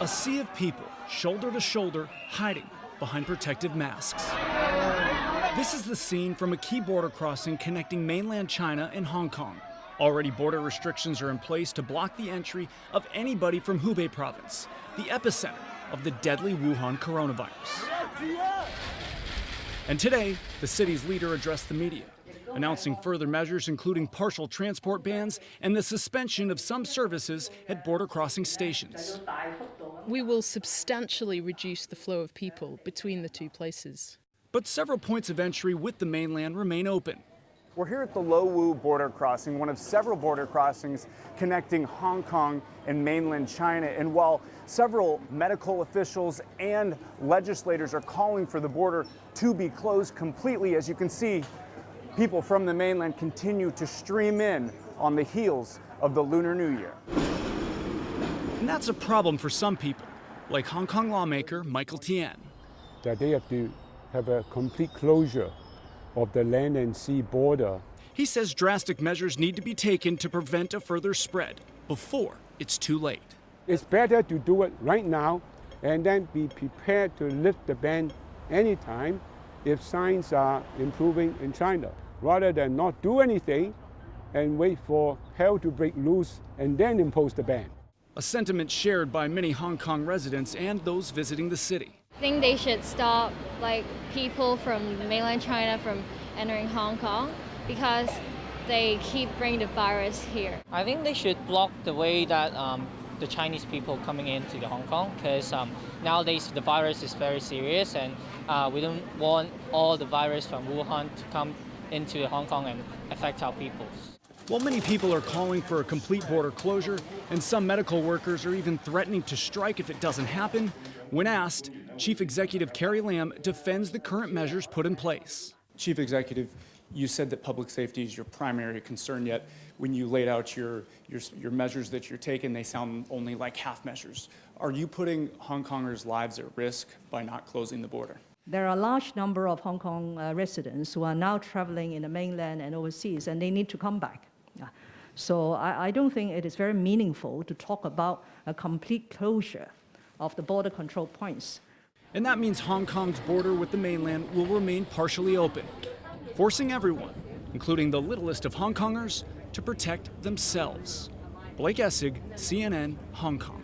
A sea of people, shoulder to shoulder, hiding behind protective masks. This is the scene from a key border crossing connecting mainland China and Hong Kong. Already border restrictions are in place to block the entry of anybody from Hubei province, the epicenter of the deadly Wuhan coronavirus. And today, the city's leader addressed the media, announcing further measures including partial transport bans and the suspension of some services at border crossing stations. We will substantially reduce the flow of people between the two places. But several points of entry with the mainland remain open. We're here at the Lo Wu border crossing, one of several border crossings connecting Hong Kong and mainland China. And while several medical officials and legislators are calling for the border to be closed completely, as you can see, people from the mainland continue to stream in on the heels of the Lunar New Year. And that's a problem for some people, like Hong Kong lawmaker Michael Tian. That they have to have a complete closure of the land and sea border. He says drastic measures need to be taken to prevent a further spread before it's too late. It's better to do it right now and then be prepared to lift the ban anytime if signs are improving in China, rather than not do anything and wait for hell to break loose and then impose the ban. A sentiment shared by many Hong Kong residents and those visiting the city. I think they should stop people from mainland China from entering Hong Kong because they keep bringing the virus here. I think they should block the way that the Chinese people coming into Hong Kong, because nowadays the virus is very serious, and we don't want all the virus from Wuhan to come into Hong Kong and affect our people. While many people are calling for a complete border closure, and some medical workers are even threatening to strike if it doesn't happen, when asked, Chief Executive Carrie Lam defends the current measures put in place. Chief Executive, you said that public safety is your primary concern, yet when you laid out your measures that you're taking, they sound only like half measures. Are you putting Hong Kongers' lives at risk by not closing the border? There are a large number of Hong Kong residents who are now traveling in the mainland and overseas, and they need to come back. So I don't think it is very meaningful to talk about a complete closure of the border control points. And that means Hong Kong's border with the mainland will remain partially open, forcing everyone, including the littlest of Hong Kongers, to protect themselves. Blake Essig, CNN, Hong Kong.